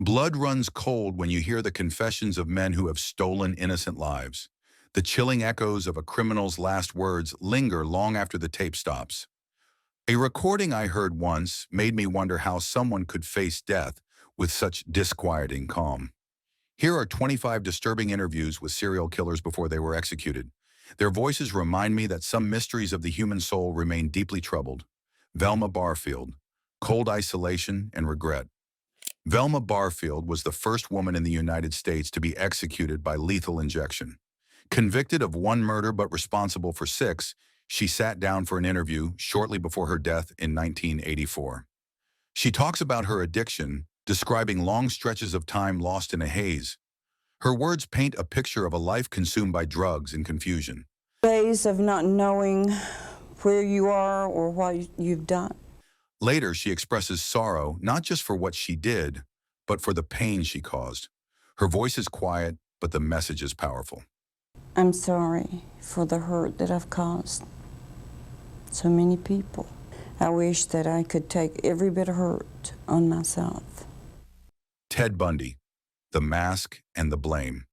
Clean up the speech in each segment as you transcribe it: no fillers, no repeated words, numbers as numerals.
Blood runs cold when you hear the confessions of men who have stolen innocent lives. The chilling echoes of a criminal's last words linger long after the tape stops. A recording I heard once made me wonder how someone could face death with such disquieting calm. Here are 25 disturbing interviews with serial killers before they were executed. Their voices remind me that some mysteries of the human soul remain deeply troubled. Velma Barfield, cold isolation and regret. Velma Barfield was the first woman in the United States to be executed by lethal injection. Convicted of one murder but responsible for 6, she sat down for an interview shortly before her death in 1984. She talks about her addiction, describing long stretches of time lost in a haze. Her words paint a picture of a life consumed by drugs and confusion. Days of not knowing where you are or what you've done. Later, she expresses sorrow not just for what she did, but for the pain she caused. Her voice is quiet, but the message is powerful. I'm sorry for the hurt that I've caused so many people. I wish that I could take every bit of hurt on myself. Ted Bundy, the mask and the blame.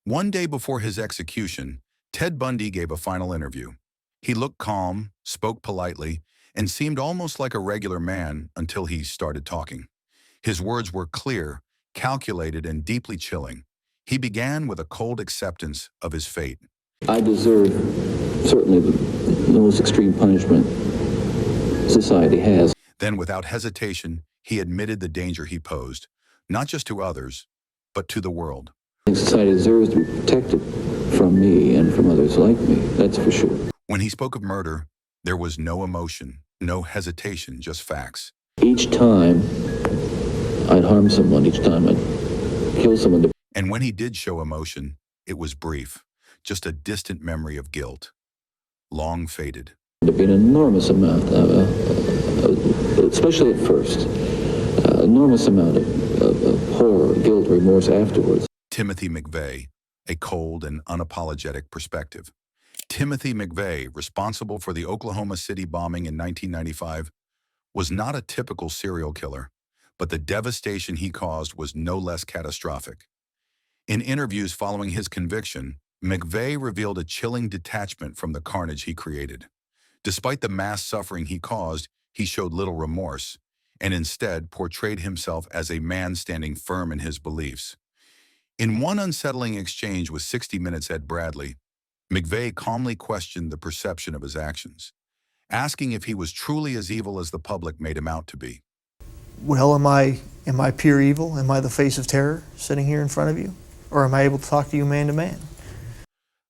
One day before his execution, Ted Bundy gave a final interview. He looked calm, spoke politely, and seemed almost like a regular man until he started talking. His words were clear, calculated, and deeply chilling. He began with a cold acceptance of his fate. I deserve certainly the most extreme punishment society has. Then, without hesitation, he admitted the danger he posed, not just to others, but to the world. Society deserves to be protected from me and from others like me, that's for sure. When he spoke of murder, there was no emotion, no hesitation, just facts. Each time I'd harm someone, each time I'd kill someone. And when he did show emotion, it was brief, just a distant memory of guilt, long faded. There'd be an enormous amount, especially at first, enormous amount of horror, guilt, remorse afterwards. Timothy McVeigh, a cold and unapologetic perspective. Timothy McVeigh, responsible for the Oklahoma City bombing in 1995, was not a typical serial killer, but the devastation he caused was no less catastrophic. In interviews following his conviction, McVeigh revealed a chilling detachment from the carnage he created. Despite the mass suffering he caused, he showed little remorse, and instead portrayed himself as a man standing firm in his beliefs. In one unsettling exchange with 60 Minutes' Ed Bradley, McVeigh calmly questioned the perception of his actions, asking if he was truly as evil as the public made him out to be. Well, am I pure evil? Am I the face of terror sitting here in front of you? Or am I able to talk to you man to man?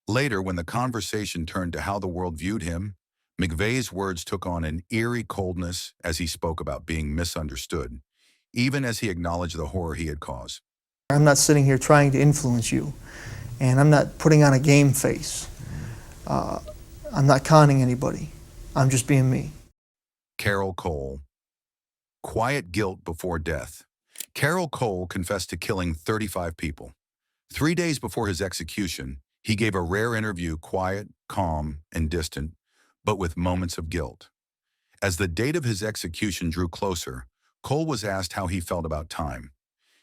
Later, when the conversation turned to how the world viewed him, McVeigh's words took on an eerie coldness as he spoke about being misunderstood, even as he acknowledged the horror he had caused. I'm not sitting here trying to influence you, and I'm not putting on a game face. I'm not conning anybody. I'm just being me. Carroll Cole. Quiet guilt before death. Carroll Cole confessed to killing 35 people. 3 days before his execution, he gave a rare interview, quiet, calm, and distant, but with moments of guilt. As the date of his execution drew closer, Cole was asked how he felt about time.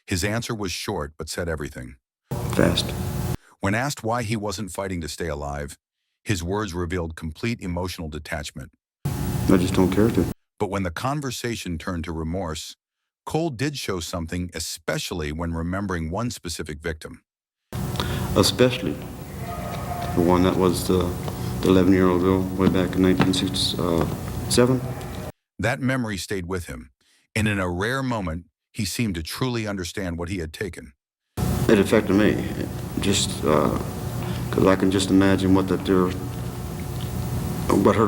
His answer was short, but said everything. Fast. When asked why he wasn't fighting to stay alive, his words revealed complete emotional detachment. I just don't care to. But when the conversation turned to remorse, Cole did show something, especially when remembering one specific victim. Especially the one that was the 11-year-old girl way back in 1967. That memory stayed with him, and in a rare moment, he seemed to truly understand what he had taken. It affected me, just because I can just imagine what her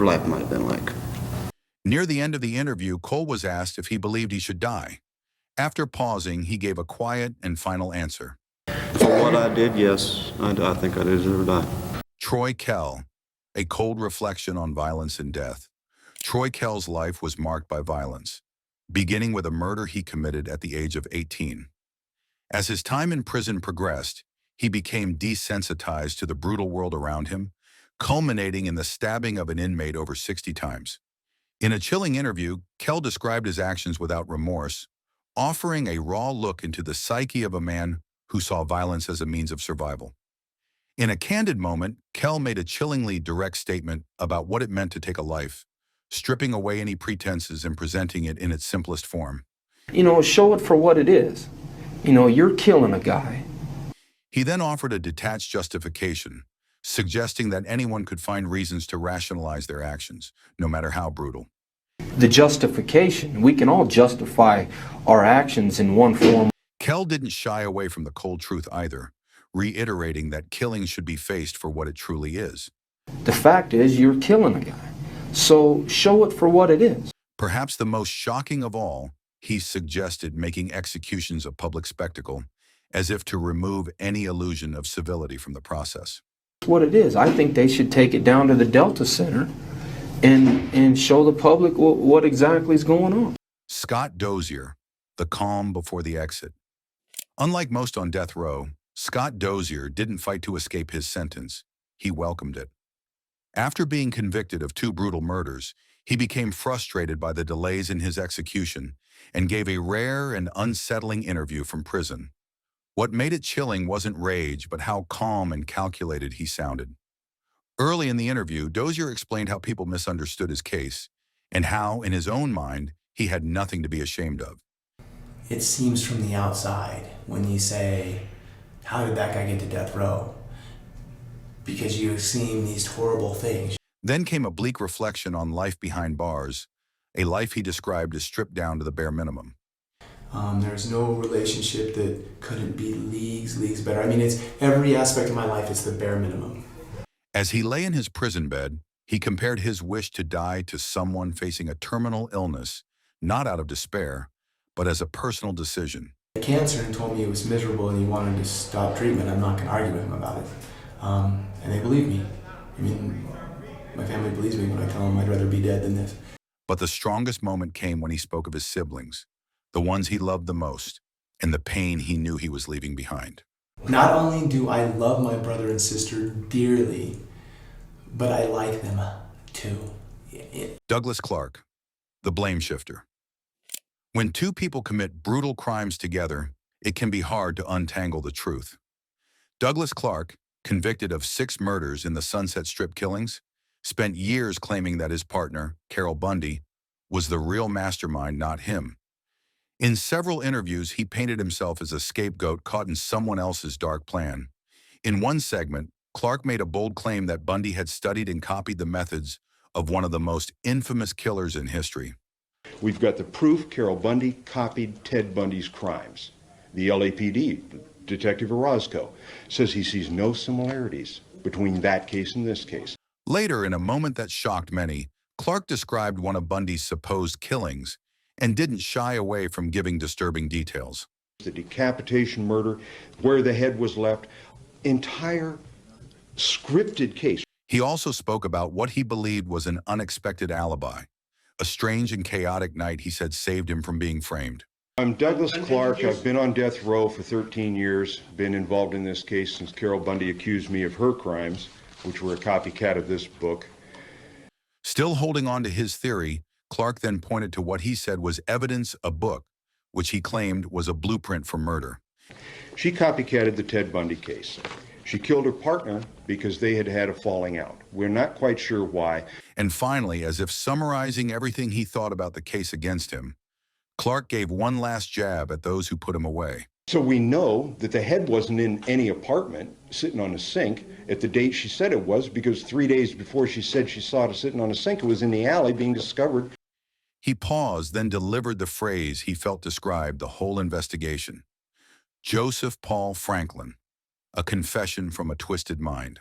life might have been like. Near the end of the interview, Cole was asked if he believed he should die. After pausing, he gave a quiet and final answer. For what I did, yes, I think I deserve to die. Troy Kell, a cold reflection on violence and death. Troy Kell's life was marked by violence, beginning with a murder he committed at the age of 18. As his time in prison progressed, he became desensitized to the brutal world around him, culminating in the stabbing of an inmate over 60 times. In a chilling interview, Kell described his actions without remorse, offering a raw look into the psyche of a man who saw violence as a means of survival. In a candid moment, Kell made a chillingly direct statement about what it meant to take a life, stripping away any pretenses and presenting it in its simplest form. Show it for what it is. You're killing a guy. He then offered a detached justification, suggesting that anyone could find reasons to rationalize their actions, no matter how brutal. The justification, we can all justify our actions in one form. Kell didn't shy away from the cold truth either, reiterating that killing should be faced for what it truly is. The fact is, you're killing a guy. So show it for what it is. Perhaps the most shocking of all, he suggested making executions a public spectacle, as if to remove any illusion of civility from the process. What it is. I think they should take it down to the Delta Center and show the public what exactly is going on. Scott Dozier, the calm before the exit. Unlike most on death row, Scott Dozier didn't fight to escape his sentence. He welcomed it. After being convicted of 2 brutal murders, he became frustrated by the delays in his execution and gave a rare and unsettling interview from prison. What made it chilling wasn't rage, but how calm and calculated he sounded. Early in the interview, Dozier explained how people misunderstood his case and how, in his own mind, he had nothing to be ashamed of. It seems from the outside when you say, how did that guy get to death row? Because you've seen these horrible things. Then came a bleak reflection on life behind bars, a life he described as stripped down to the bare minimum. There's no relationship that couldn't be leagues better. It's every aspect of my life, it's the bare minimum. As he lay in his prison bed, he compared his wish to die to someone facing a terminal illness, not out of despair, but as a personal decision. Cancer, and told me it was miserable and he wanted to stop treatment. I'm not going to argue with him about it. And they believe me. My family believes me when I tell them I'd rather be dead than this. But the strongest moment came when he spoke of his siblings, the ones he loved the most, and the pain he knew he was leaving behind. Not only do I love my brother and sister dearly, but I like them too. Douglas Clark, the blame shifter. When 2 people commit brutal crimes together, it can be hard to untangle the truth. Douglas Clark, convicted of 6 murders in the Sunset Strip killings, spent years claiming that his partner, Carol Bundy, was the real mastermind, not him. In several interviews, he painted himself as a scapegoat caught in someone else's dark plan. In one segment, Clark made a bold claim that Bundy had studied and copied the methods of one of the most infamous killers in history. We've got the proof Carol Bundy copied Ted Bundy's crimes. The LAPD, Detective Orozco, says he sees no similarities between that case and this case. Later, in a moment that shocked many, Clark described one of Bundy's supposed killings and didn't shy away from giving disturbing details. The decapitation murder, where the head was left, entire scripted case. He also spoke about what he believed was an unexpected alibi, a strange and chaotic night he said saved him from being framed. I'm Douglas Clark. I've been on death row for 13 years, been involved in this case since Carol Bundy accused me of her crimes, which were a copycat of this book. Still holding on to his theory, Clark then pointed to what he said was evidence, a book, which he claimed was a blueprint for murder. She copycatted the Ted Bundy case. She killed her partner because they had had a falling out. We're not quite sure why. And finally, as if summarizing everything he thought about the case against him, Clark gave one last jab at those who put him away. So we know that the head wasn't in any apartment sitting on a sink at the date she said it was, because 3 days before she said she saw it sitting on a sink, it was in the alley being discovered. He paused, then delivered the phrase he felt described the whole investigation. Joseph Paul Franklin, a confession from a twisted mind.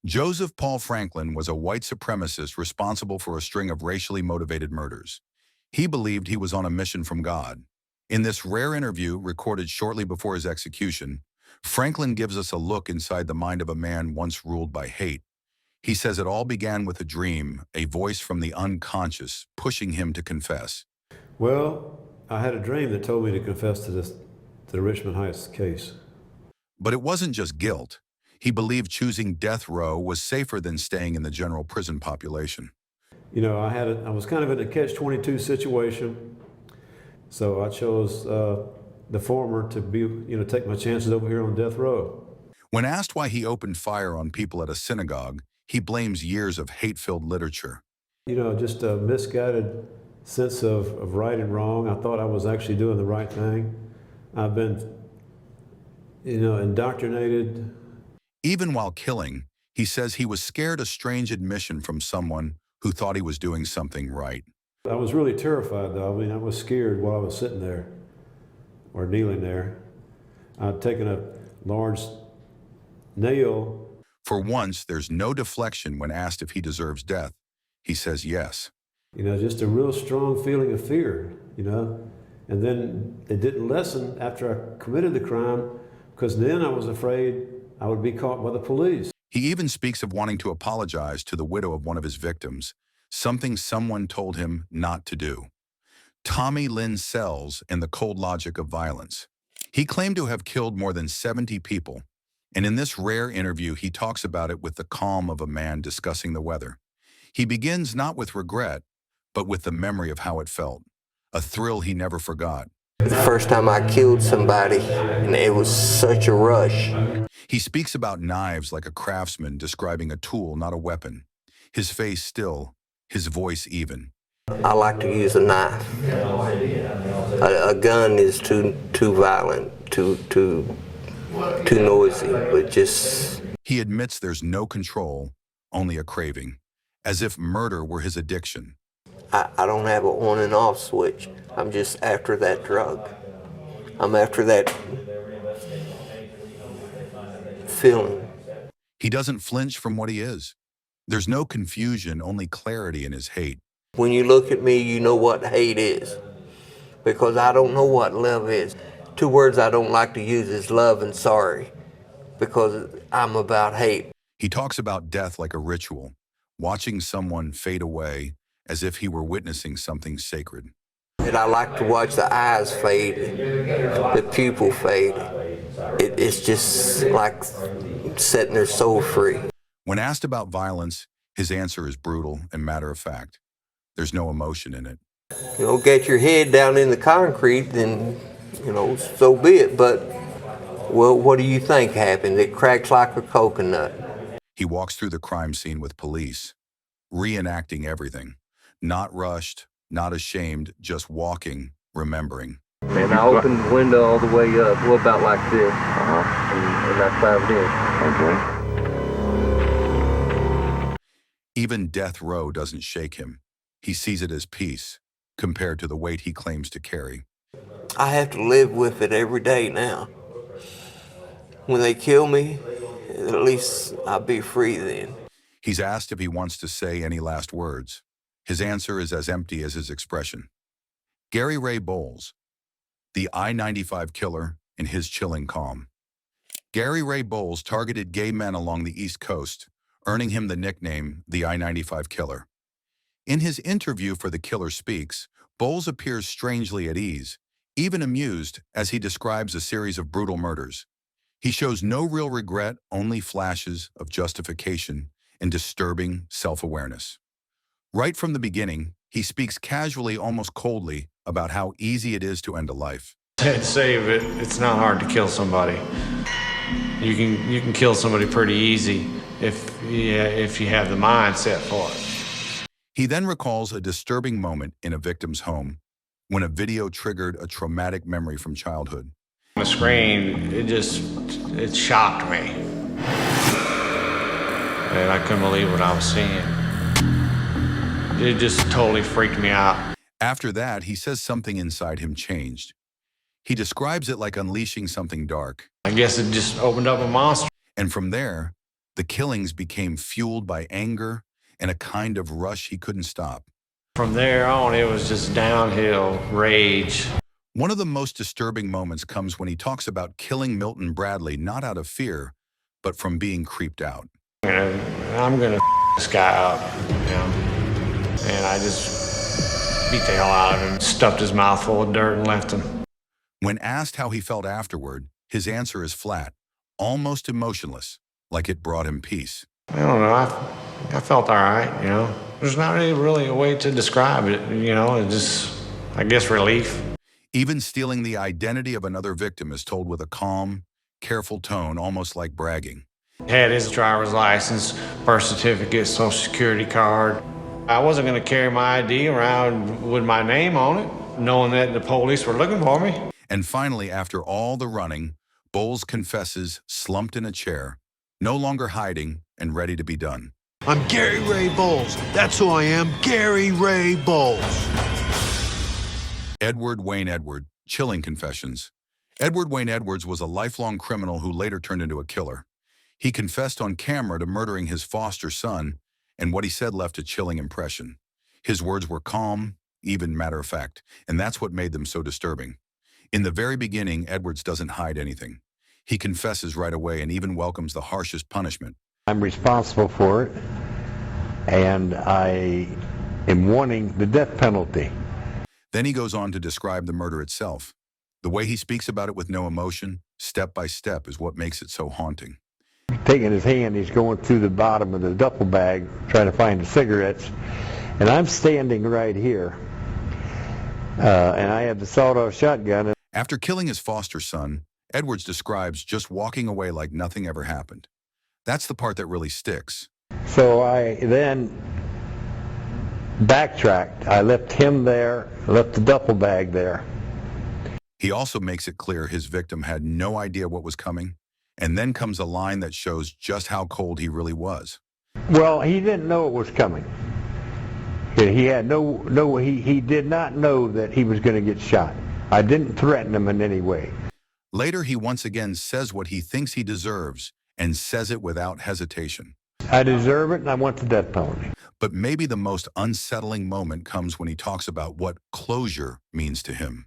Joseph Paul Franklin was a white supremacist responsible for a string of racially motivated murders. He believed he was on a mission from God. In this rare interview, recorded shortly before his execution, Franklin gives us a look inside the mind of a man once ruled by hate. He says it all began with a dream, a voice from the unconscious, pushing him to confess. Well, I had a dream that told me to confess to the Richmond Heights case. But it wasn't just guilt. He believed choosing death row was safer than staying in the general prison population. You know, I was kind of in a catch-22 situation, So I chose the former to be, take my chances over here on death row. When asked why he opened fire on people at a synagogue, he blames years of hate-filled literature. Just a misguided sense of right and wrong. I thought I was actually doing the right thing. I've been, indoctrinated. Even while killing, he says he was scared a strange admission from someone who thought he was doing something right. I was really terrified, though. I mean, I was scared while I was sitting there or kneeling there. I'd taken a large nail. For once, there's no deflection when asked if he deserves death. He says yes. Just a real strong feeling of fear, And then it didn't lessen after I committed the crime, because then I was afraid I would be caught by the police. He even speaks of wanting to apologize to the widow of one of his victims, something someone told him not to do. Tommy Lynn Sells in The Cold Logic of Violence. He claimed to have killed more than 70 people, and in this rare interview, he talks about it with the calm of a man discussing the weather. He begins not with regret, but with the memory of how it felt, a thrill he never forgot. The first time I killed somebody, and it was such a rush. He speaks about knives like a craftsman describing a tool, not a weapon. His face still, his voice even. I like to use a knife. A gun is too violent, too noisy, but just... He admits there's no control, only a craving, as if murder were his addiction. I don't have an on and off switch. I'm just after that drug. I'm after that feeling. He doesn't flinch from what he is. There's no confusion, only clarity in his hate. When you look at me, you know what hate is, because I don't know what love is. Two words I don't like to use is love and sorry, because I'm about hate. He talks about death like a ritual, watching someone fade away as if he were witnessing something sacred. And I like to watch the eyes fade, the pupil fade. It's just like setting their soul free. When asked about violence, his answer is brutal and matter-of-fact. There's no emotion in it. Get your head down in the concrete, then, so be it. But, well, what do you think happened? It cracks like a coconut. He walks through the crime scene with police, reenacting everything. Not rushed, not ashamed, just walking, remembering. And I opened the window all the way up, about like this, and I climbed in. Okay. Even death row doesn't shake him. He sees it as peace, compared to the weight he claims to carry. I have to live with it every day now. When they kill me, at least I'll be free then. He's asked if he wants to say any last words. His answer is as empty as his expression. Gary Ray Bolin, the I-95 killer in his chilling calm. Gary Ray Bolin targeted gay men along the East Coast, earning him the nickname the I-95 killer. In his interview for The Killer Speaks, Bolin appears strangely at ease, even amused as he describes a series of brutal murders. He shows no real regret, only flashes of justification and disturbing self-awareness. Right from the beginning, he speaks casually, almost coldly, about how easy it is to end a life. I'd say it's not hard to kill somebody. You can kill somebody pretty easy if you have the mindset for it. He then recalls a disturbing moment in a victim's home when a video triggered a traumatic memory from childhood. On the screen, it shocked me. And I couldn't believe what I was seeing. It just totally freaked me out. After that, he says something inside him changed. He describes it like unleashing something dark. I guess it just opened up a monster. And from there, the killings became fueled by anger and a kind of rush he couldn't stop. From there on, it was just downhill rage. One of the most disturbing moments comes when he talks about killing Milton Bradley not out of fear, but from being creeped out. I'm gonna this guy up, and I just beat the hell out of him, stuffed his mouth full of dirt and left him. When asked how he felt afterward, his answer is flat, almost emotionless, like it brought him peace. I don't know, I felt all right, There's not really a way to describe it, It just, I guess, relief. Even stealing the identity of another victim is told with a calm, careful tone, almost like bragging. Had his driver's license, birth certificate, social security card. I wasn't going to carry my ID around with my name on it, knowing that the police were looking for me. And finally, after all the running, Bowles confesses, slumped in a chair, no longer hiding and ready to be done. I'm Gary Ray Bowles. That's who I am, Gary Ray Bowles. Edward Wayne Edward, chilling confessions. Edward Wayne Edwards was a lifelong criminal who later turned into a killer. He confessed on camera to murdering his foster son, and what he said left a chilling impression. His words were calm, even matter-of-fact, and that's what made them so disturbing. In the very beginning, Edwards doesn't hide anything. He confesses right away and even welcomes the harshest punishment. I'm responsible for it, and I am wanting the death penalty. Then he goes on to describe the murder itself. The way he speaks about it with no emotion, step by step, is what makes it so haunting. Taking his hand, he's going through the bottom of the duffel bag, trying to find the cigarettes, and I'm standing right here, and I have the sawed-off shotgun. After killing his foster son, Edwards describes just walking away like nothing ever happened. That's the part that really sticks. So I then backtracked. I left him there, left the duffel bag there. He also makes it clear his victim had no idea what was coming, and then comes a line that shows just how cold he really was. Well, he didn't know it was coming. He had he did not know that he was going to get shot. I didn't threaten him in any way. Later, he once again says what he thinks he deserves, and says it without hesitation. I deserve it, and I want the death penalty. But maybe the most unsettling moment comes when he talks about what closure means to him.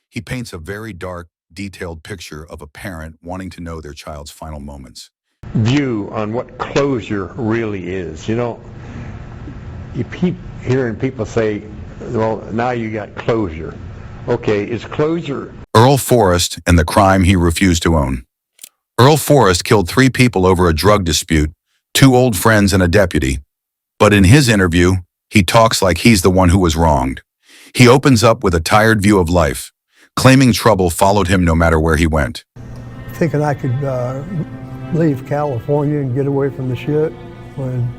He paints a very dark, detailed picture of a parent wanting to know their child's final moments. View on what closure really is. You know, you keep hearing people say, well, now you got closure. Okay, is closure... Earl Forest and the crime he refused to own. Earl Forest killed 3 people over a drug dispute, 2 old friends and a deputy. But in his interview, he talks like he's the one who was wronged. He opens up with a tired view of life, claiming trouble followed him no matter where he went. Thinking I could leave California and get away from the shit when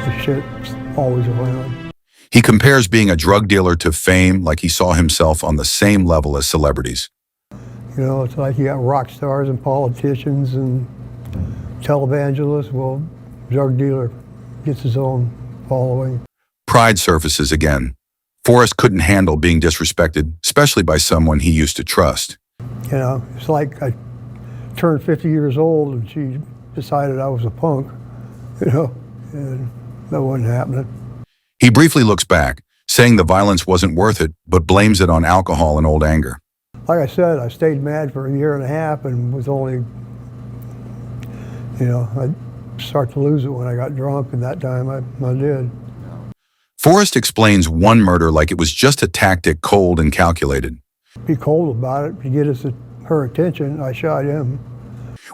the shit's always around. He compares being a drug dealer to fame like he saw himself on the same level as celebrities. You know, it's like you got rock stars and politicians and televangelists. Well, drug dealer gets his own following. Pride surfaces again. Forrest couldn't handle being disrespected, especially by someone he used to trust. You know, it's like I turned 50 years old and she decided I was a punk, you know, and that wasn't happening. He briefly looks back, saying the violence wasn't worth it, but blames it on alcohol and old anger. Like I said, I stayed mad for 1.5 years and was only, you know, I'd start to lose it when I got drunk, and that time I did. Forrest explains one murder like it was just a tactic, cold and calculated. Be cold about it to get her attention. I shot him.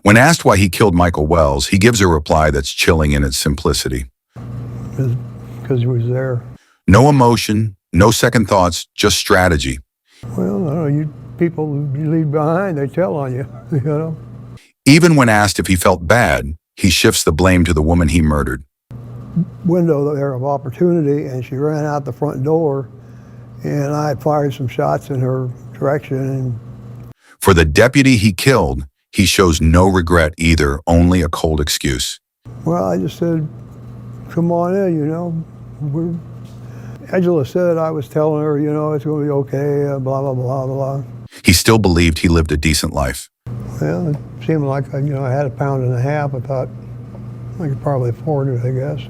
When asked why he killed Michael Wells, he gives a reply that's chilling in its simplicity. Because he was there. No emotion, no second thoughts, just strategy. Well, I don't know, you people you leave behind, they tell on you, you know. Even when asked if he felt bad, he shifts the blame to the woman he murdered. Window there of opportunity, and she ran out the front door, and I fired some shots in her direction. And for the deputy he killed, he shows no regret either, only a cold excuse. Well, I just said, come on in, you know. Angela said I was telling her, you know, it's going to be okay, blah, blah, blah, blah. He still believed he lived a decent life. Well, it seemed like, you know, I had 1.5 pounds. I thought I could probably afford it, I guess.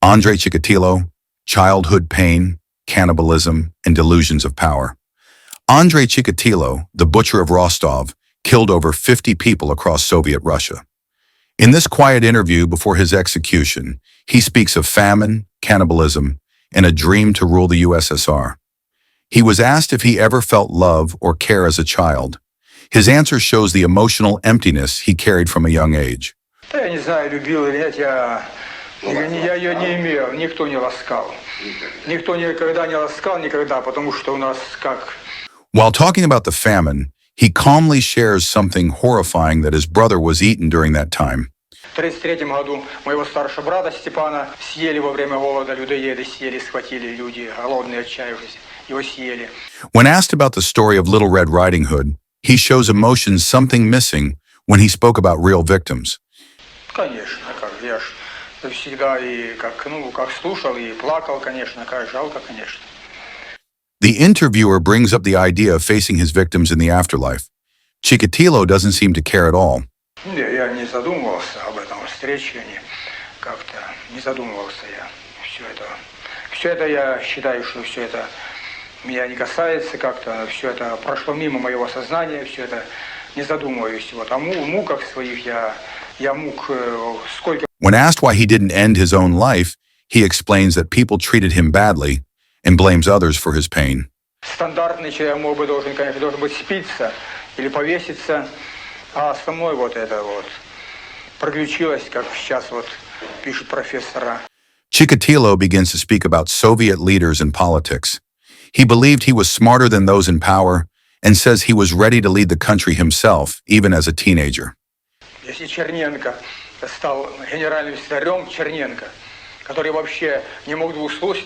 Andrei Chikatilo, childhood pain, cannibalism, and delusions of power. Andrei Chikatilo, the butcher of Rostov, killed over 50 people across Soviet Russia. In this quiet interview before his execution, he speaks of famine, cannibalism, and a dream to rule the USSR. He was asked if he ever felt love or care as a child. His answer shows the emotional emptiness he carried from a young age. Я не знаю, любил или нет, я Я ее не имел, никто не ласкал. Никто никогда не ласкал, никогда, потому что у нас как... While talking about the famine, he calmly shares something horrifying that his brother was eaten during that time. В 1933 году моего старшего брата Степана съели во время голода, людоеды съели, схватили люди, голодные, отчаявшиеся, его съели. When asked about the story of Little Red Riding Hood, he shows emotions something missing when he spoke about real victims. Конечно, как я ж всегда и как слушал и плакал, конечно, как жалко, конечно. The interviewer brings up the idea of facing his victims in the afterlife. Chikatilo doesn't seem to care at all. Не, я не задумывался об этом встрече, как-то не задумывался я. Все это я считаю, что все это меня не касается, как-то все это прошло мимо моего сознания, все это не задумываюсь. Вот о муках своих я мук сколько. When asked why he didn't end his own life, he explains that people treated him badly and blames others for his pain. Стандартный человек мог бы должен быть спиться или повеситься, а со мной вот это вот приключилось, как сейчас вот пишет профессора. Chikatilo begins to speak about Soviet leaders and politics. He believed he was smarter than those in power and says he was ready to lead the country himself, even as a teenager. Если Черненко стал генеральным секретарем, Черненко, который вообще не мог двух слов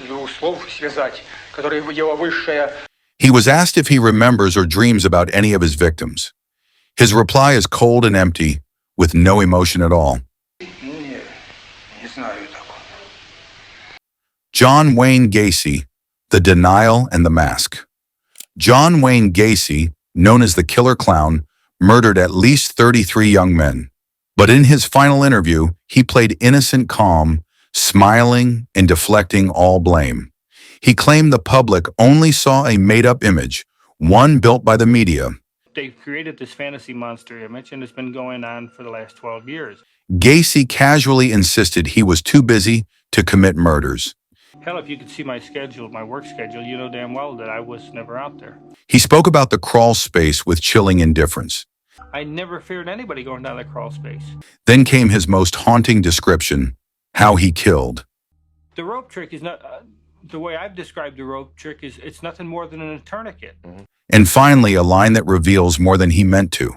связать, который его высшая... He was asked if he remembers or dreams about any of his victims. His reply is cold and empty, with no emotion at all. Не знаю такого. John Wayne Gacy, The Denial and the Mask. John Wayne Gacy, known as the Killer Clown, murdered at least 33 young men. But in his final interview, he played innocent calm, smiling and deflecting all blame. He claimed the public only saw a made-up image, one built by the media. They've created this fantasy monster image, and it's been going on for the last 12 years. Gacy casually insisted he was too busy to commit murders. Hell, if you could see my schedule, my work schedule, you know damn well that I was never out there. He spoke about the crawl space with chilling indifference. I never feared anybody going down that crawl space. Then came his most haunting description, how he killed. The rope trick is not, the way I've described the rope trick is it's nothing more than a tourniquet. And finally, a line that reveals more than he meant to.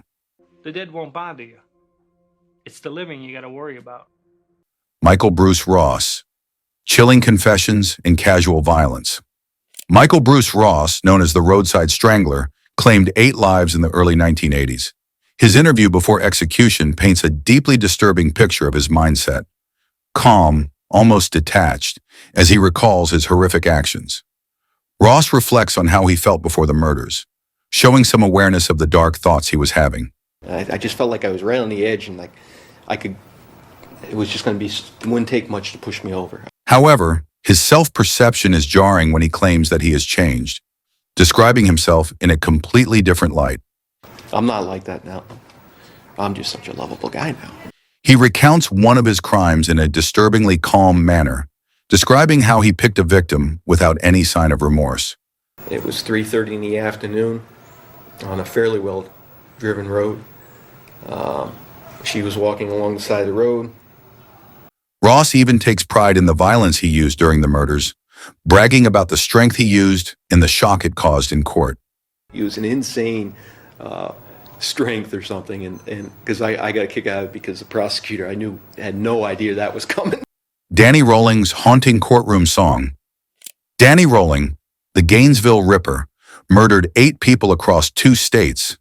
The dead won't bother you. It's the living you got to worry about. Michael Bruce Ross, Chilling Confessions and Casual Violence. Michael Bruce Ross, known as the Roadside Strangler, claimed 8 lives in the early 1980s. His interview before execution paints a deeply disturbing picture of his mindset. Calm, almost detached, as he recalls his horrific actions. Ross reflects on how he felt before the murders, showing some awareness of the dark thoughts he was having. I just felt like I was right on the edge and like it was just going to be, it wouldn't take much to push me over. However, his self-perception is jarring when he claims that he has changed, describing himself in a completely different light. I'm not like that now. I'm just such a lovable guy now. He recounts one of his crimes in a disturbingly calm manner, describing how he picked a victim without any sign of remorse. It was 3:30 in the afternoon on a fairly well-driven road. She was walking along the side of the road. Ross even takes pride in the violence he used during the murders, bragging about the strength he used and the shock it caused in court. He was an insane strength or something, and because I got a kick out of it because the prosecutor had no idea that was coming. Danny Rolling's haunting courtroom song. Danny Rolling, the Gainesville Ripper, murdered 8 people across 2 states.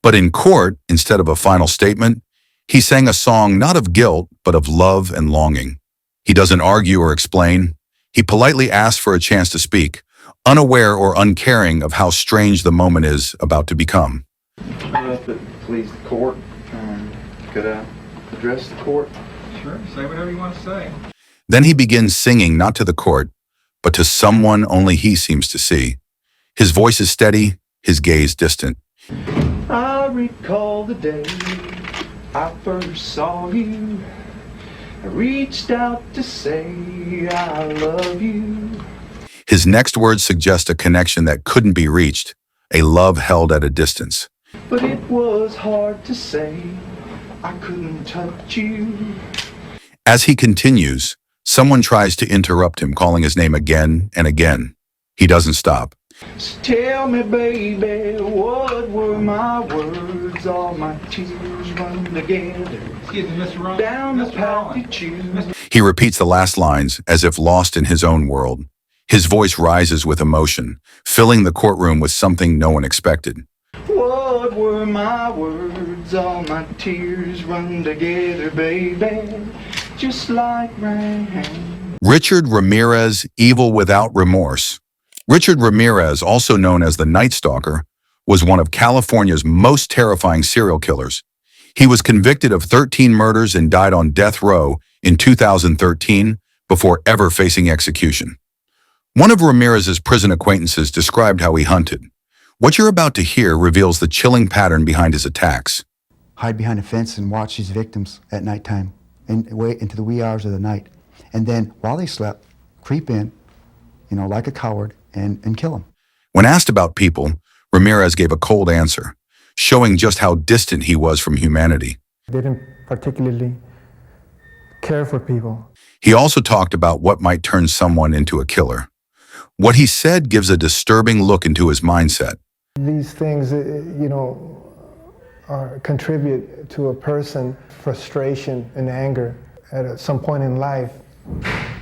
But in court, instead of a final statement, he sang a song not of guilt, but of love and longing. He doesn't argue or explain. He politely asks for a chance to speak, unaware or uncaring of how strange the moment is about to become. If it please the court, could I address the court? Sure, say whatever you want to say. Then he begins singing not to the court, but to someone only he seems to see. His voice is steady, his gaze distant. I recall the day I first saw you. I reached out to say I love you. His next words suggest a connection that couldn't be reached, a love held at a distance. But it was hard to say I couldn't touch you. As he continues, Someone tries to interrupt him, calling his name again and again. He doesn't stop. Tell me, baby, what were my words? All my tears run together. Excuse me, Mr. Ron. Down the path you choose. He repeats the last lines as if lost in his own world. His voice rises with emotion, filling the courtroom with something no one expected. What were my words? All my tears run together, baby, just like rain. Richard Ramirez, evil without remorse. Richard Ramirez, also known as the Night Stalker, was one of California's most terrifying serial killers. He was convicted of 13 murders and died on death row in 2013 before ever facing execution. One of Ramirez's prison acquaintances described how he hunted. What you're about to hear reveals the chilling pattern behind his attacks. Hide behind a fence and watch his victims at nighttime and wait into the wee hours of the night. And then, while they slept, creep in, like a coward, and kill them. When asked about people, Ramirez gave a cold answer, showing just how distant he was from humanity. They didn't particularly care for people. He also talked about what might turn someone into a killer. What he said gives a disturbing look into his mindset. These things, contribute to a person's frustration and anger. At some point in life,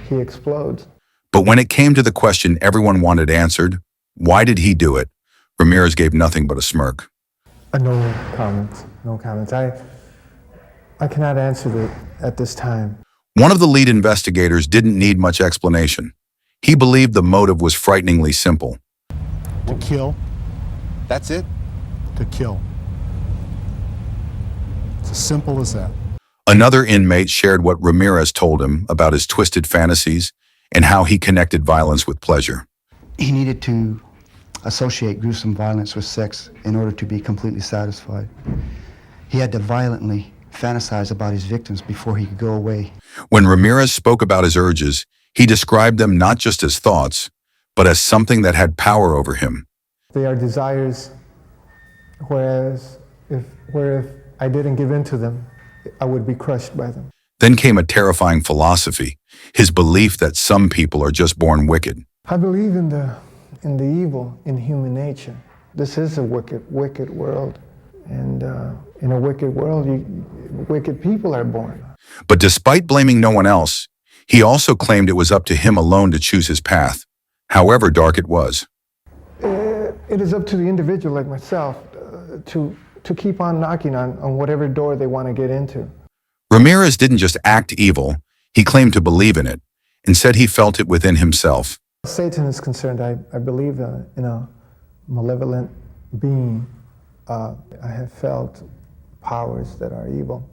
he explodes. But when it came to the question everyone wanted answered, why did he do it? Ramirez gave nothing but a smirk. No comments. No comments. I cannot answer that at this time. One of the lead investigators didn't need much explanation. He believed the motive was frighteningly simple. To kill. That's it. To kill. It's as simple as that. Another inmate shared what Ramirez told him about his twisted fantasies and how he connected violence with pleasure. He needed to associate gruesome violence with sex in order to be completely satisfied. He had to violently fantasize about his victims before he could go away. When Ramirez spoke about his urges, he described them not just as thoughts, but as something that had power over him. They are desires, whereas if I didn't give in to them, I would be crushed by them. Then came a terrifying philosophy, his belief that some people are just born wicked. I believe in the evil in human nature. This is a wicked world. And in a wicked world, wicked people are born. But despite blaming no one else, he also claimed it was up to him alone to choose his path, however dark it was. It is up to the individual like myself to keep on knocking on whatever door they want to get into. Ramirez didn't just act evil, he claimed to believe in it, and said he felt it within himself. Satan is concerned, I believe in a malevolent being. I have felt powers that are evil.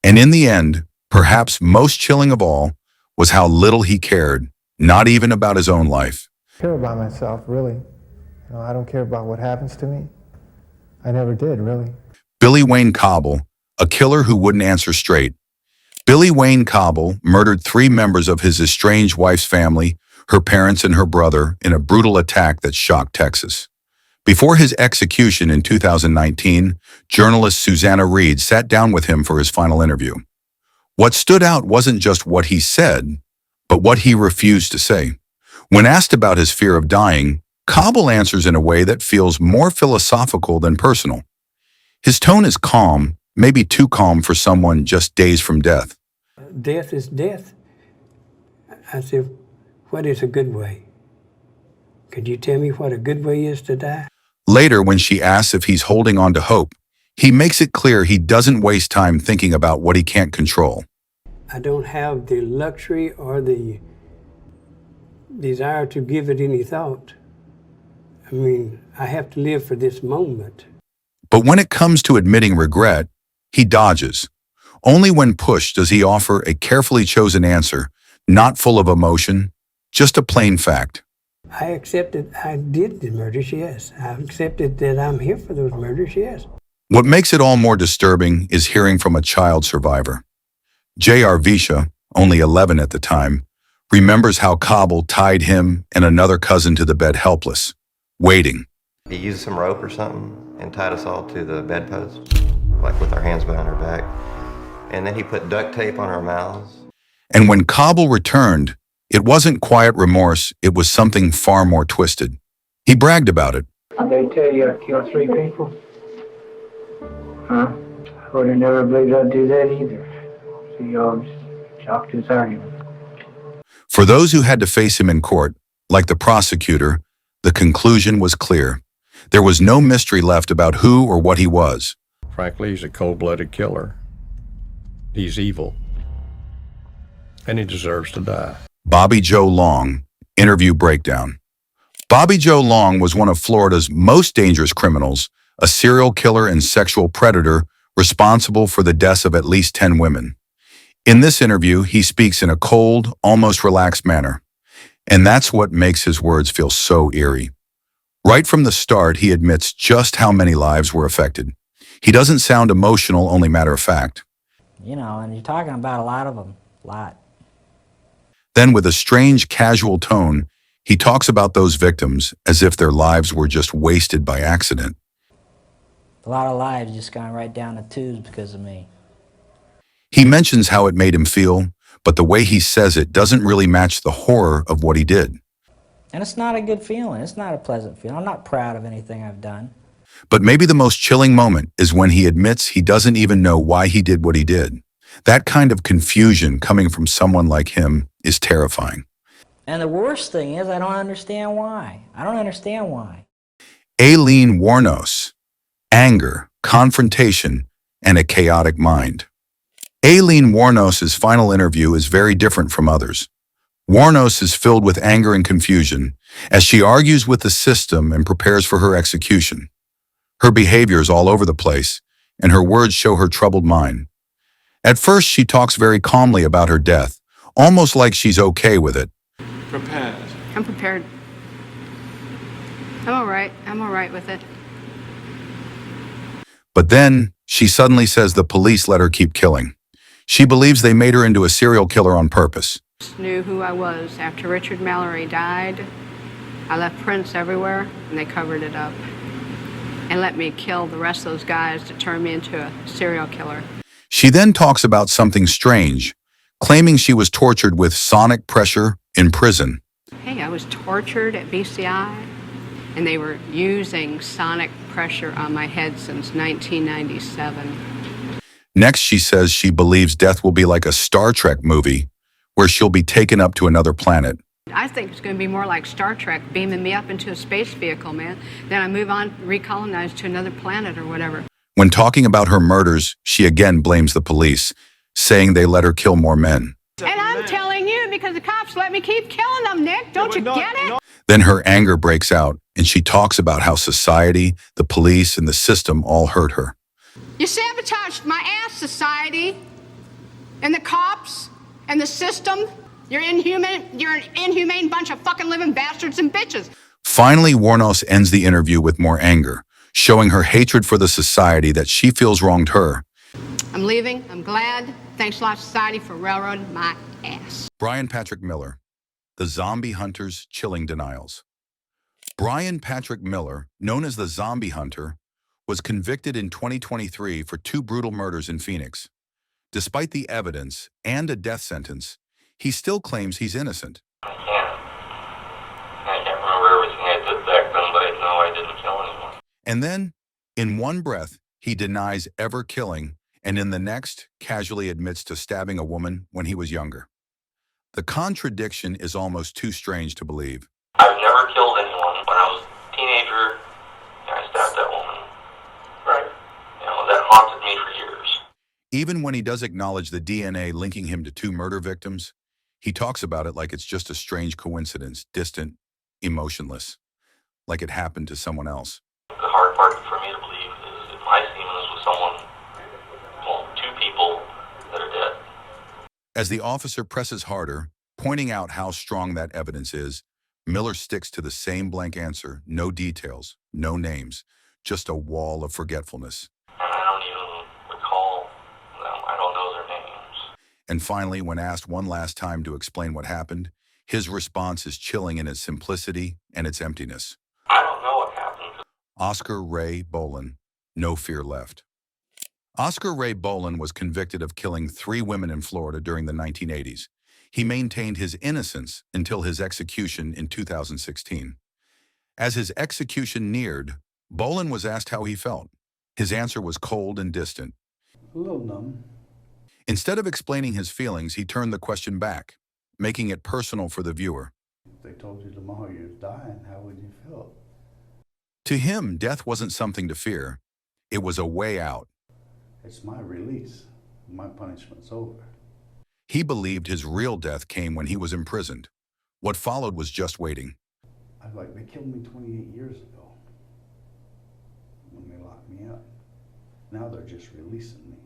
And in the end, perhaps most chilling of all, was how little he cared, not even about his own life. I care about myself, really. I don't care about what happens to me. I never did, really. Billy Wayne Coble, a killer who wouldn't answer straight. Billy Wayne Coble murdered 3 members of his estranged wife's family, her parents and her brother, in a brutal attack that shocked Texas. Before his execution in 2019, journalist Susanna Reed sat down with him for his final interview. What stood out wasn't just what he said, but what he refused to say. When asked about his fear of dying, Coble answers in a way that feels more philosophical than personal. His tone is calm, maybe too calm for someone just days from death. Death is death. I said, what is a good way? Could you tell me what a good way is to die? Later, when she asks if he's holding on to hope, he makes it clear he doesn't waste time thinking about what he can't control. I don't have the luxury or the desire to give it any thought. I mean, I have to live for this moment. But when it comes to admitting regret, he dodges. Only when pushed does he offer a carefully chosen answer, not full of emotion, just a plain fact. I accepted I did the murders, yes. I accepted that I'm here for those murders, yes. What makes it all more disturbing is hearing from a child survivor. J.R. Visha, only 11 at the time, remembers how Coble tied him and another cousin to the bed helpless, waiting. He used some rope or something and tied us all to the bedpost, like with our hands behind our back. And then he put duct tape on our mouths. And when Coble returned, it wasn't quiet remorse, it was something far more twisted. He bragged about it. They tell you I killed 3 people? Huh? I would have never believed I'd do that either. So y'all just chalked his argument. For those who had to face him in court, like the prosecutor, the conclusion was clear. There was no mystery left about who or what he was. Frankly, he's a cold-blooded killer. He's evil. And he deserves to die. Bobby Joe Long, interview breakdown. Bobby Joe Long was one of Florida's most dangerous criminals, a serial killer and sexual predator responsible for the deaths of at least 10 women. In this interview, he speaks in a cold, almost relaxed manner. And that's what makes his words feel so eerie. Right from the start, he admits just how many lives were affected. He doesn't sound emotional, only matter of fact. You know, and you're talking about a lot of them, a lot. Then, with a strange, casual tone, he talks about those victims as if their lives were just wasted by accident. A lot of lives just gone right down the tubes because of me. He mentions how it made him feel, but the way he says it doesn't really match the horror of what he did. And it's not a good feeling. It's not a pleasant feeling. I'm not proud of anything I've done. But maybe the most chilling moment is when he admits he doesn't even know why he did what he did. That kind of confusion coming from someone like him is terrifying. And the worst thing is I don't understand why. I don't understand why. Aileen Wuornos, anger, confrontation, and a chaotic mind. Aileen Wuornos' final interview is very different from others. Wuornos is filled with anger and confusion as she argues with the system and prepares for her execution. Her behavior is all over the place, and her words show her troubled mind. At first, she talks very calmly about her death, almost like she's okay with it. Prepared. I'm prepared. I'm all right with it. But then, she suddenly says the police let her keep killing. She believes they made her into a serial killer on purpose. Knew who I was. After Richard Mallory died, I left prints everywhere, and they covered it up. And let me kill the rest of those guys to turn me into a serial killer. She then talks about something strange, claiming she was tortured with sonic pressure in prison. Hey, I was tortured at BCI, and they were using sonic pressure on my head since 1997. Next, she says she believes death will be like a Star Trek movie, where she'll be taken up to another planet. I think it's going to be more like Star Trek, beaming me up into a space vehicle, man. Then I move on, recolonize to another planet or whatever. When talking about her murders, she again blames the police, saying they let her kill more men. And I'm telling you, because the cops let me keep killing them, Nick. Don't you get it? Then her anger breaks out, and she talks about how society, the police, and the system all hurt her. You sabotaged my ass, society, and the cops, and the system. You're an inhumane bunch of fucking living bastards and bitches. Finally, Wuornos ends the interview with more anger, showing her hatred for the society that she feels wronged her. I'm leaving. I'm glad. Thanks a lot, society, for railroading my ass. Brian Patrick Miller, The Zombie Hunter's Chilling Denials. Brian Patrick Miller, known as the Zombie Hunter, was convicted in 2023 for 2 brutal murders in Phoenix. Despite the evidence and a death sentence, he still claims he's innocent. I can't remember everything I did back then, but I know I didn't kill anyone. And then, in one breath, he denies ever killing, and in the next, casually admits to stabbing a woman when he was younger. The contradiction is almost too strange to believe. I've never killed anyone. When I was a teenager, I stabbed that woman. Right. That haunted me for years. Even when he does acknowledge the DNA linking him to 2 murder victims, he talks about it like it's just a strange coincidence, distant, emotionless, like it happened to someone else. The hard part for me to believe is if my semen is with someone, 2 people that are dead. As the officer presses harder, pointing out how strong that evidence is, Miller sticks to the same blank answer, no details, no names, just a wall of forgetfulness. And I don't even recall them. I don't know their names. And finally, when asked one last time to explain what happened, his response is chilling in its simplicity and its emptiness. I don't know what happened. Oscar Ray Bolin, No Fear Left. Oscar Ray Bolin was convicted of killing 3 women in Florida during the 1980s. He maintained his innocence until his execution in 2016. As his execution neared, Bolin was asked how he felt. His answer was cold and distant. A little numb. Instead of explaining his feelings, he turned the question back, making it personal for the viewer. If they told you tomorrow you're dying, how would you feel? To him, death wasn't something to fear. It was a way out. It's my release. My punishment's over. He believed his real death came when he was imprisoned. What followed was just waiting. I like, they killed me 28 years ago when they locked me up. Now they're just releasing me.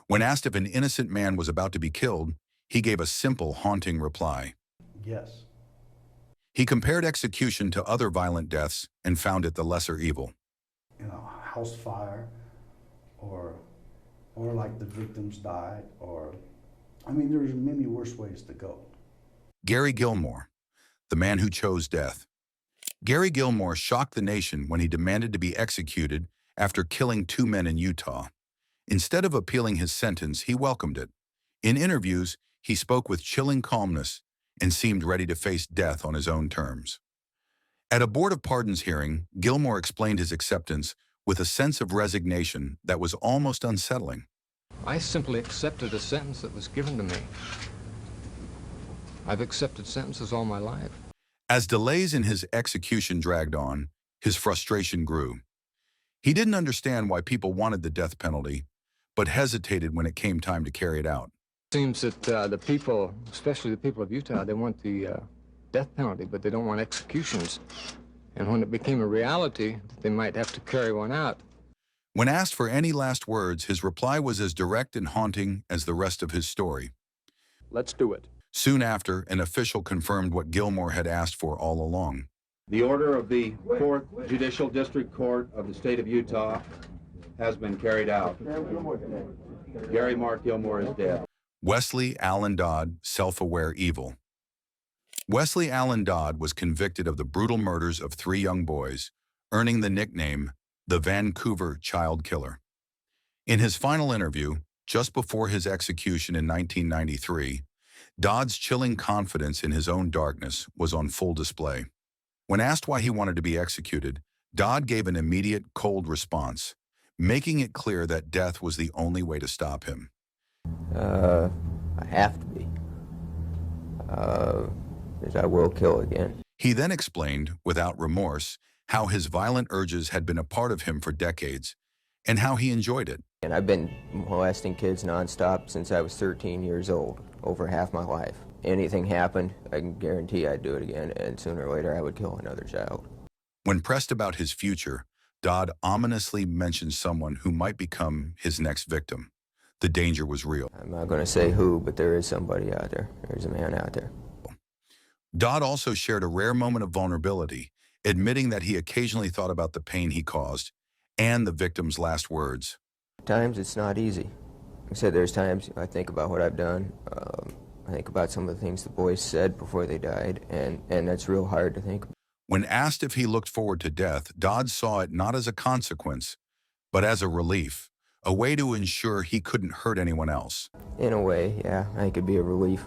When asked if an innocent man was about to be killed, he gave a simple, haunting reply. Yes. He compared execution to other violent deaths and found it the lesser evil. You know, house fire, or like the victims died, or, I mean, there's many worse ways to go. Gary Gilmore, the man who chose death. Gary Gilmore shocked the nation when he demanded to be executed after killing 2 men in Utah. Instead of appealing his sentence, he welcomed it. In interviews, he spoke with chilling calmness and seemed ready to face death on his own terms. At a Board of Pardons hearing, Gilmore explained his acceptance with a sense of resignation that was almost unsettling. I simply accepted a sentence that was given to me. I've accepted sentences all my life. As delays in his execution dragged on, his frustration grew. He didn't understand why people wanted the death penalty, but hesitated when it came time to carry it out. It seems that the people, especially the people of Utah, they want the death penalty, but they don't want executions. And when it became a reality that they might have to carry one out. When asked for any last words, his reply was as direct and haunting as the rest of his story. Let's do it. Soon after, an official confirmed what Gilmore had asked for all along. The order of the 4th Judicial District Court of the state of Utah has been carried out. Gary Mark Gilmore is dead. Wesley Allen Dodd, self-aware evil. Wesley Allen Dodd was convicted of the brutal murders of 3 young boys, earning the nickname the Vancouver Child Killer. In his final interview, just before his execution in 1993, Dodd's chilling confidence in his own darkness was on full display. When asked why he wanted to be executed, Dodd gave an immediate, cold response, making it clear that death was the only way to stop him. I have to be. Because I will kill again. He then explained, without remorse, how his violent urges had been a part of him for decades, and how he enjoyed it. And I've been molesting kids nonstop since I was 13 years old, over half my life. Anything happened, I can guarantee I'd do it again, and sooner or later I would kill another child. When pressed about his future, Dodd ominously mentioned someone who might become his next victim. The danger was real. I'm not going to say who, but there is somebody out there. There's a man out there. Dodd also shared a rare moment of vulnerability, admitting that he occasionally thought about the pain he caused and the victim's last words. At times it's not easy. Like I said, there's times I think about what I've done. I think about some of the things the boys said before they died, and that's real hard to think about. When asked if he looked forward to death, Dodd saw it not as a consequence, but as a relief, a way to ensure he couldn't hurt anyone else. In a way, yeah, I think it'd be a relief.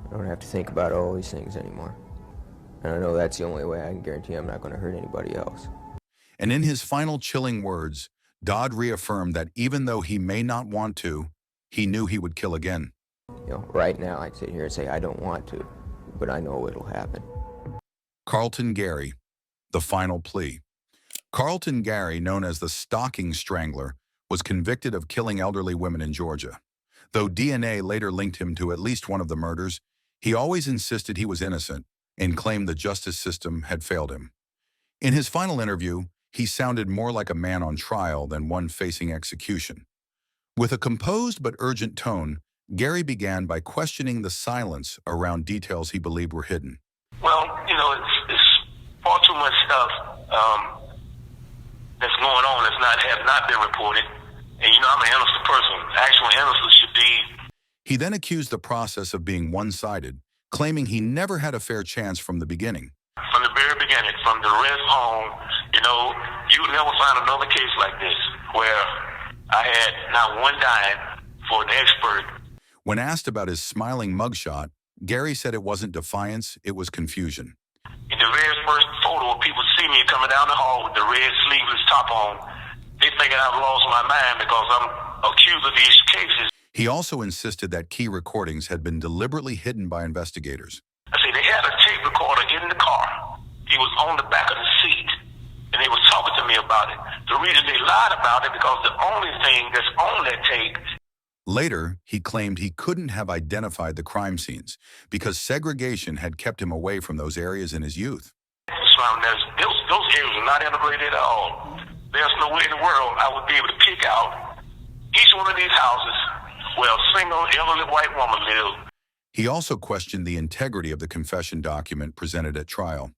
I don't have to think about all these things anymore. And I know that's the only way I can guarantee I'm not going to hurt anybody else. And in his final chilling words, Dodd reaffirmed that even though he may not want to, he knew he would kill again. You know, right now I sit here and say I don't want to, but I know it'll happen. Carlton Gary, the final plea. Carlton Gary, known as the Stocking Strangler, was convicted of killing elderly women in Georgia. Though DNA later linked him to at least one of the murders, he always insisted he was innocent and claimed the justice system had failed him. In his final interview, he sounded more like a man on trial than one facing execution. With a composed but urgent tone, Gary began by questioning the silence around details he believed were hidden. Well, you know, it's far too much stuff that's going on that's have not been reported. And you know, I'm an innocent person. Actual innocence should be. He then accused the process of being one-sided, claiming he never had a fair chance from the beginning. From the very beginning, from the arrest home, you know, you would never find another case like this where I had not one dime for an expert. When asked about his smiling mugshot, Gary said it wasn't defiance, it was confusion. In the very first photo, people see me coming down the hall with the red sleeveless top on. They thinking I've lost my mind because I'm accused of these cases. He also insisted that key recordings had been deliberately hidden by investigators. I say they had a tape recorder in the car. He was on the back of the seat, and they was talking to me about it. The reason they lied about it because the only thing that's on that tape. Later, he claimed he couldn't have identified the crime scenes because segregation had kept him away from those areas in his youth. Those areas are not integrated at all. There's no way in the world I would be able to pick out each one of these houses where a single elderly white woman lived. He also questioned the integrity of the confession document presented at trial.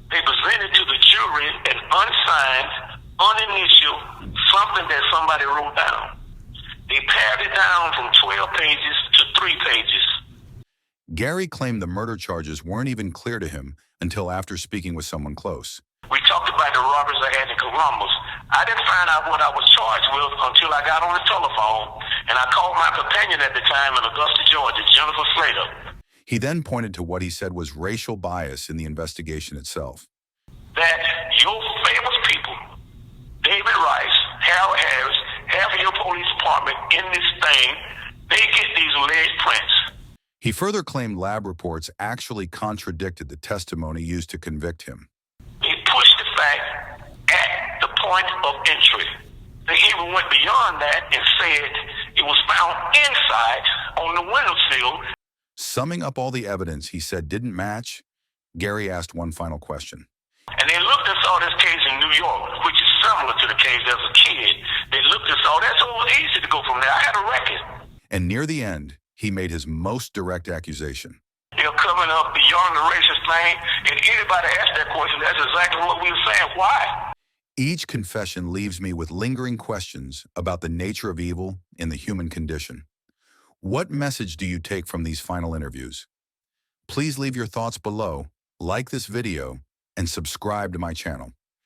They presented to the jury an unsigned, uninitialed, something that somebody wrote down. They pared it down from 12 pages to 3 pages. Gary claimed the murder charges weren't even clear to him until after speaking with someone close. We talked about the robberies I had in Columbus. I didn't find out what I was charged with until I got on the telephone, and I called my companion at the time in Augusta, Georgia, Jennifer Slater. He then pointed to what he said was racial bias in the investigation itself. That your famous people, David Rice, Harold Harris, half of your police department in this thing, they get these alleged prints. He further claimed lab reports actually contradicted the testimony used to convict him. They pushed the fact at the point of entry. They even went beyond that and said it was found inside on the windowsill. Summing up all the evidence he said didn't match, Gary asked one final question. And they looked and saw this case in New York, which is similar to the case as a kid. They looked and saw that, so it was easy to go from there. I had a record. And near the end, he made his most direct accusation. They're coming up beyond the racist thing, and anybody asked that question, that's exactly what we were saying. Why? Each confession leaves me with lingering questions about the nature of evil and the human condition. What message do you take from these final interviews? Please leave your thoughts below, like this video, and subscribe to my channel.